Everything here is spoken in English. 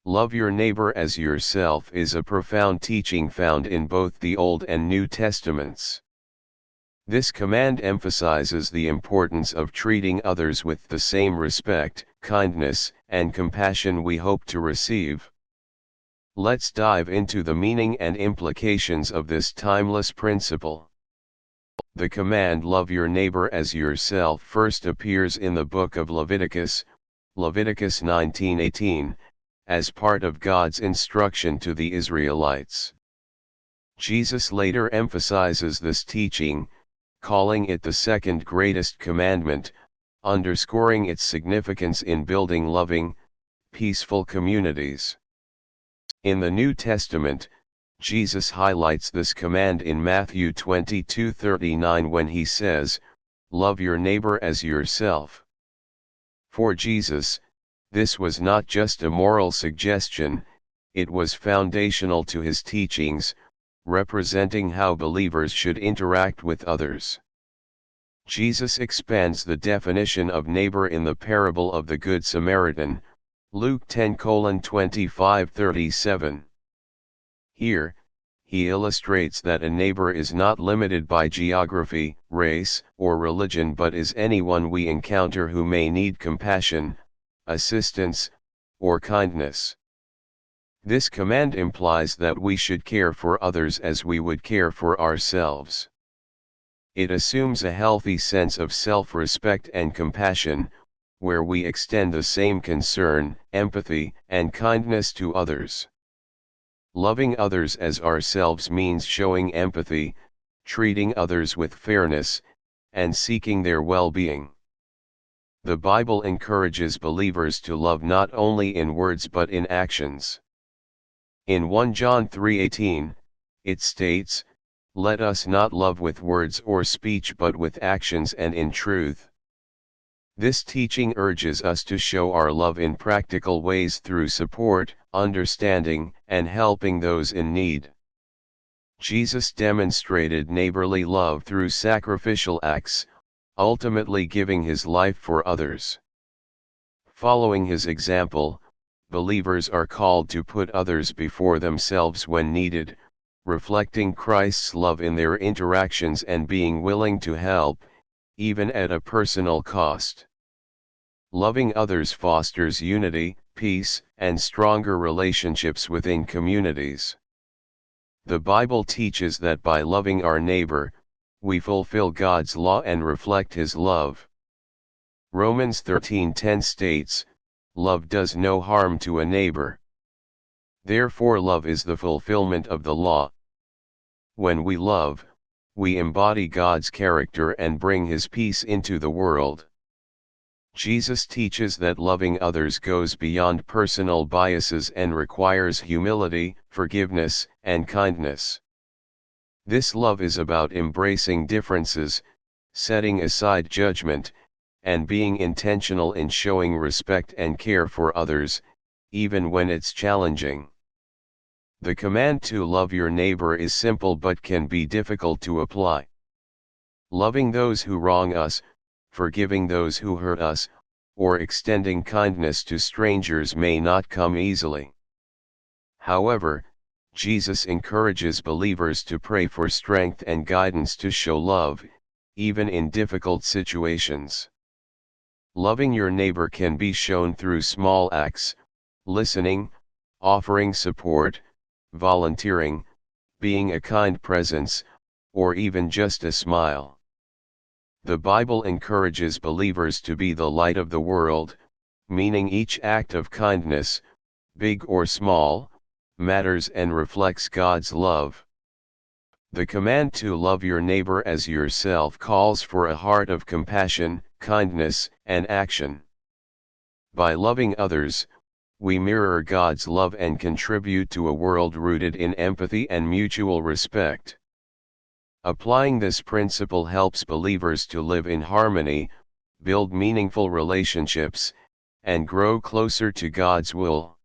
Love your neighbor as yourself is a profound teaching found in both the Old and New Testaments. This command emphasizes the importance of treating others with the same respect, kindness, and compassion we hope to receive. Let's dive into the meaning and implications of this timeless principle. The command "love your neighbor as yourself" first appears in the book of Leviticus, Leviticus 19:18, as part of God's instruction to the Israelites. Jesus later emphasizes this teaching, calling it the second greatest commandment, underscoring its significance in building loving, peaceful communities. In the New Testament, Jesus highlights this command in Matthew 22:39 when he says, "Love your neighbor as yourself." For Jesus, this was not just a moral suggestion, it was foundational to his teachings, representing how believers should interact with others. Jesus expands the definition of neighbor in the parable of the Good Samaritan, Luke 10:25-37. Here, he illustrates that a neighbor is not limited by geography, race, or religion but is anyone we encounter who may need compassion, assistance, or kindness. This command implies that we should care for others as we would care for ourselves. It assumes a healthy sense of self-respect and compassion, where we extend the same concern, empathy, and kindness to others. Loving others as ourselves means showing empathy, treating others with fairness, and seeking their well-being. The Bible encourages believers to love not only in words but in actions. In 1 John 3:18, it states, "Let us not love with words or speech but with actions and in truth." This teaching urges us to show our love in practical ways through support, understanding, and helping those in need. Jesus demonstrated neighborly love through sacrificial acts, ultimately giving his life for others. Following his example, believers are called to put others before themselves when needed, reflecting Christ's love in their interactions and being willing to help, even at a personal cost. Loving others fosters unity, peace, and stronger relationships within communities. The Bible teaches that by loving our neighbor, we fulfill God's law and reflect His love. Romans 13:10 states, "Love does no harm to a neighbor." Therefore love is the fulfillment of the law. When we love, we embody God's character and bring His peace into the world. Jesus teaches that loving others goes beyond personal biases and requires humility, forgiveness, and kindness. This love is about embracing differences, setting aside judgment, and being intentional in showing respect and care for others, even when it's challenging. The command to love your neighbor is simple but can be difficult to apply. Loving those who wrong us, forgiving those who hurt us, or extending kindness to strangers may not come easily. However, Jesus encourages believers to pray for strength and guidance to show love, even in difficult situations. Loving your neighbor can be shown through small acts, listening, offering support, volunteering, being a kind presence, or even just a smile. The Bible encourages believers to be the light of the world, meaning each act of kindness, big or small, matters and reflects God's love. The command to love your neighbor as yourself calls for a heart of compassion, kindness, and action. By loving others, we mirror God's love and contribute to a world rooted in empathy and mutual respect. Applying this principle helps believers to live in harmony, build meaningful relationships, and grow closer to God's will.